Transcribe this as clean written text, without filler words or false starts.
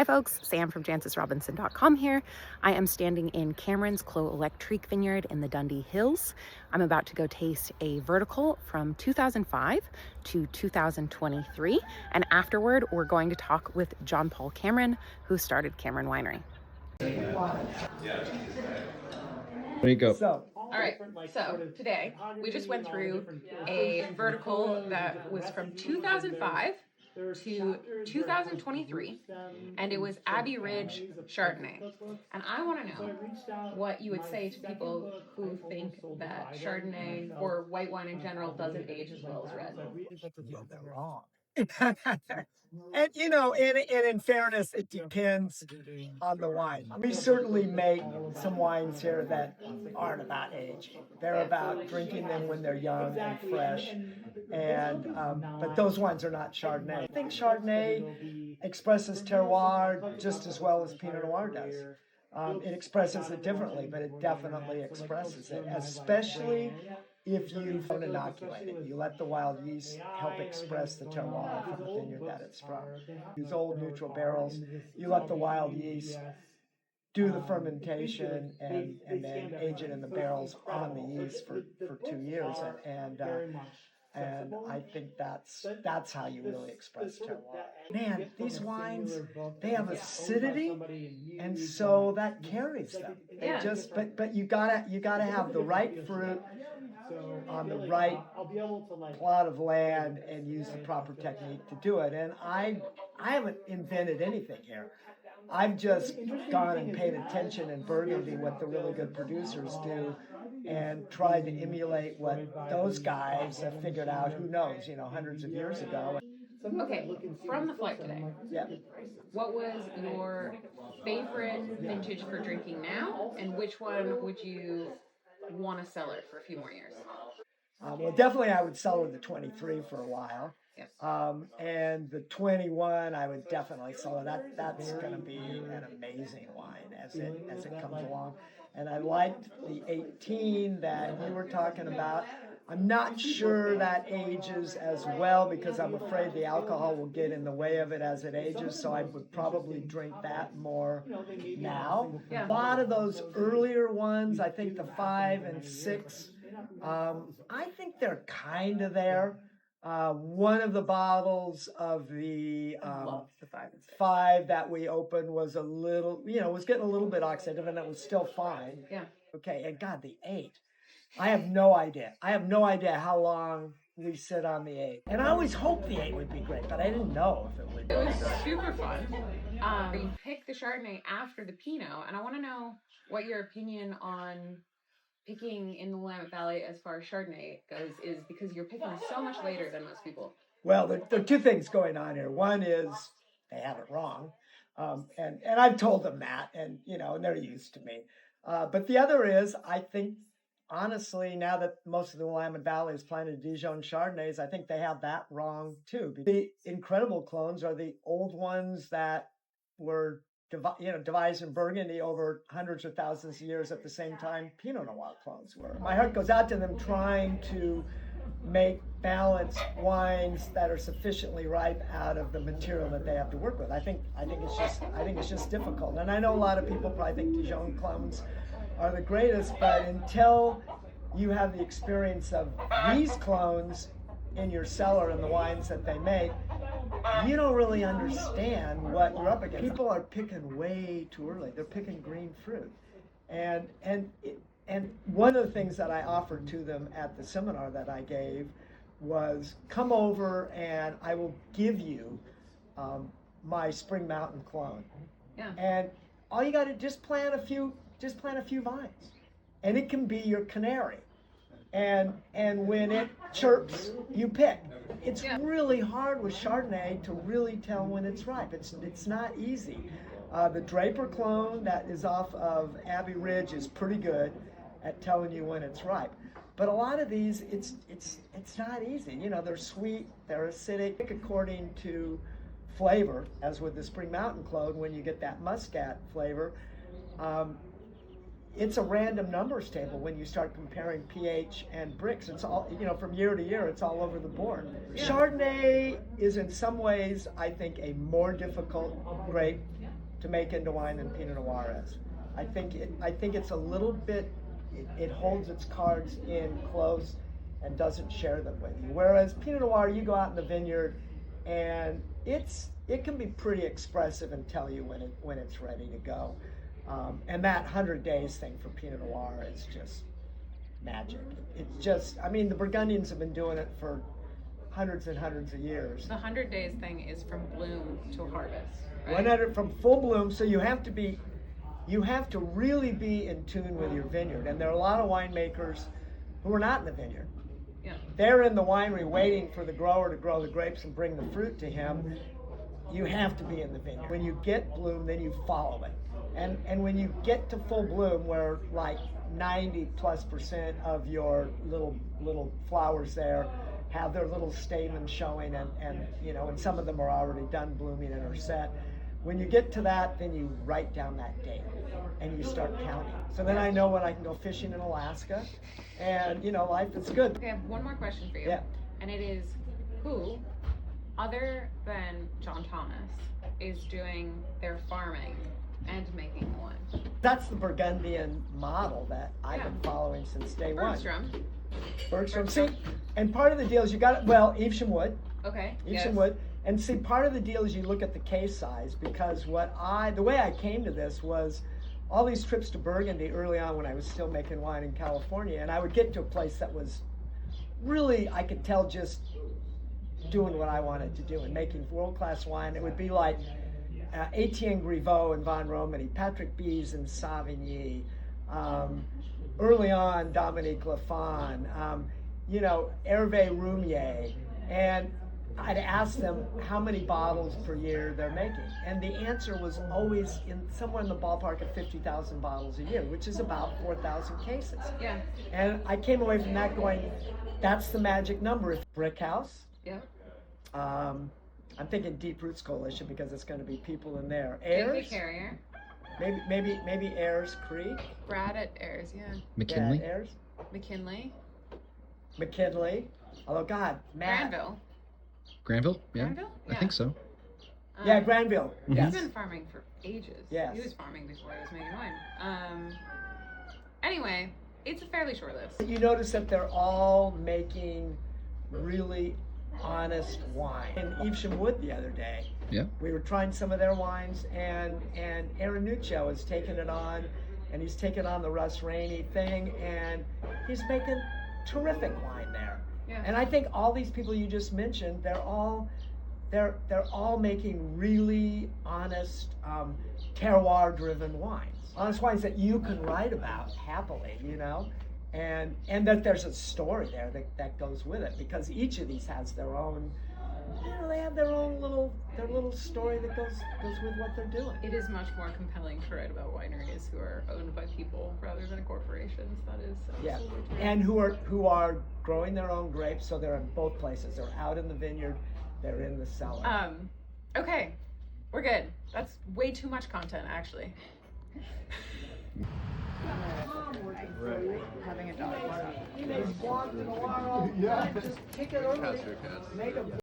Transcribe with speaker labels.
Speaker 1: Hi folks, Sam from JancesRobinson.com here. I am standing in Cameron's Clos Electrique Vineyard in the Dundee Hills. I'm about to go taste a vertical from 2005 to 2023, and afterward we're going to talk with John Paul Cameron, who started Cameron Winery.
Speaker 2: There you go.
Speaker 1: All right, so today we just went through a vertical that was from 2005 to 2023, and it was Abbey Ridge Chardonnay. And I want to know what you would say to people who think that Chardonnay or white wine in general doesn't age as well as red.
Speaker 3: Well, they're wrong. And in fairness, it depends on the wine. We certainly make some wines here that aren't about aging. They're about drinking them when they're young and fresh. And but those wines are not Chardonnay. I think Chardonnay expresses terroir just as well as Pinot Noir does. It expresses it differently, but it definitely expresses it, especially if you don't inoculate it. You let the wild yeast help express the terroir from the vineyard that it's from. Use old neutral barrels. You let the wild yeast do the fermentation and then age it in the barrels on the yeast for 2 years. And I think that's how you really express terroir. Man, these wines, they have acidity, and so that carries them. But you gotta have the right fruit on the right plot of land and use the proper technique to do it. And I haven't invented anything here. I've just gone and paid attention in Burgundy what the really good producers do and tried to emulate what those guys have figured out, who knows, hundreds of years ago.
Speaker 1: Okay, from the flight today,
Speaker 3: Yeah.
Speaker 1: what was your favorite vintage for drinking now, and which one would you want to sell it for a few more years?
Speaker 3: Well, definitely I would sell the 23 for a while.
Speaker 1: Yes.
Speaker 3: And the 21, I would definitely sell it. That's going to be an amazing wine as it comes along. And I liked the 18 that you were talking about. I'm not sure that ages as well because I'm afraid the alcohol will get in the way of it as it ages. So I would probably drink that more now.
Speaker 1: Yeah.
Speaker 3: A lot of those earlier ones, I think the 5 and 6, I think they're kind of there. One of the bottles of the
Speaker 1: the 5 and 6.
Speaker 3: 5 that we opened was a little, was getting a little bit oxidative, and it was still fine.
Speaker 1: Yeah.
Speaker 3: Okay, and God, the 8. I have no idea. I have no idea how long we sit on the 8. And I always hoped the 8 would be great, but I didn't know if it would be.
Speaker 1: It was super fun. You picked the Chardonnay after the Pinot, and I want to know what your opinion on picking in the Willamette Valley as far as Chardonnay goes is, because you're picking so much later than most people.
Speaker 3: Well, there are two things going on here. One is they have it wrong, and I've told them that, and they're used to me. But the other is, I think, honestly, now that most of the Willamette Valley is planted Dijon Chardonnays, I think they have that wrong too. The incredible clones are the old ones that were devised in Burgundy over hundreds of thousands of years at the same time Pinot Noir clones were. My heart goes out to them trying to make balanced wines that are sufficiently ripe out of the material that they have to work with. I think it's just difficult. And I know a lot of people probably think Dijon clones are the greatest, but until you have the experience of these clones in your cellar and the wines that they make, you don't really understand what you're up against. People are picking way too early. They're picking green fruit. And one of the things that I offered to them at the seminar that I gave was, come over and I will give you my Spring Mountain clone.
Speaker 1: Yeah.
Speaker 3: And all you got to just plant a few vines, and it can be your canary. And when it chirps, you pick. It's really hard with Chardonnay to really tell when it's ripe. It's not easy. The Draper clone that is off of Abbey Ridge is pretty good at telling you when it's ripe. But a lot of these, it's not easy. They're sweet, they're acidic according to flavor, as with the Spring Mountain clone. When you get that muscat flavor, it's a random numbers table when you start comparing pH and Brix. It's all, from year to year, it's all over the board. Yeah. Chardonnay is in some ways, I think, a more difficult grape to make into wine than Pinot Noir is. I think it's a little bit, it holds its cards in close and doesn't share them with you. Whereas Pinot Noir, you go out in the vineyard and it can be pretty expressive and tell you when it's ready to go. And that 100 days thing for Pinot Noir is just magic. It's just, I mean, the Burgundians have been doing it for hundreds and hundreds of years.
Speaker 1: The 100 days thing is from bloom to harvest, right?
Speaker 3: 100 from full bloom, so you have to really be in tune with your vineyard. And there are a lot of winemakers who are not in the vineyard.
Speaker 1: Yeah.
Speaker 3: They're in the winery waiting for the grower to grow the grapes and bring the fruit to him. You have to be in the vineyard. When you get bloom, then you follow it. And when you get to full bloom, where like 90+% of your little flowers there have their little stamens showing, and some of them are already done blooming and are set. When you get to that, then you write down that date and you start counting. So then I know when I can go fishing in Alaska, and life is good.
Speaker 1: Okay, I have one more question for you.
Speaker 3: Yeah.
Speaker 1: And it is, who, other than John Thomas, is doing their farming and making the wine?
Speaker 3: That's the Burgundian model that I've been following since day one. Bergstrom. See, and part of the deal is Evesham Wood.
Speaker 1: Okay.
Speaker 3: Evesham Wood. And see, part of the deal is you look at the case size, because the way I came to this was all these trips to Burgundy early on when I was still making wine in California, and I would get to a place that was really, I could tell, just doing what I wanted to do and making world-class wine. It would be like Etienne Griveau and Von Romany, Patrick Bies and Savigny, early on Dominique Lafon, Hervé Roumier, and I'd ask them how many bottles per year they're making, and the answer was always somewhere in the ballpark of 50,000 bottles a year, which is about 4,000 cases.
Speaker 1: Yeah.
Speaker 3: And I came away from that going, that's the magic number. Brick House.
Speaker 1: Yeah.
Speaker 3: I'm thinking Deep Roots Coalition, because it's going to be people in there.
Speaker 1: David
Speaker 3: Ayers.
Speaker 1: Carrier.
Speaker 3: Maybe Ayers Creek.
Speaker 1: Brad at Ayers, yeah.
Speaker 2: McKinley.
Speaker 3: Yeah, Ayers.
Speaker 1: McKinley.
Speaker 3: Although God, Matt.
Speaker 1: Granville.
Speaker 2: Yeah.
Speaker 1: Granville?
Speaker 2: I think so.
Speaker 3: Yeah, Granville. Yes.
Speaker 1: He's been farming for ages.
Speaker 3: Yes.
Speaker 1: He was farming before I was making wine. Anyway, it's a fairly short list.
Speaker 3: You notice that they're all making really honest wine. In Evesham Wood the other day, we were trying some of their wines, and Aaron Nuccio has taken it on, and he's taken on the Russ Rainey thing, and he's making terrific wine there.
Speaker 1: Yeah.
Speaker 3: And I think all these people you just mentioned, they're all making really honest, terroir-driven wines. Honest wines that you can write about happily, and that there's a story there that goes with it, because each of these has their own, they have their own little story that goes with what they're doing.
Speaker 1: It is much more compelling to write about wineries who are owned by people rather than corporations. That is absolutely true.
Speaker 3: And who are growing their own grapes, so they're in both places. They're out in the vineyard, they're in the cellar.
Speaker 1: Okay, we're good. That's way too much content, actually.
Speaker 4: Having a dog.
Speaker 3: He makes once in a while. Just kick it early. Make a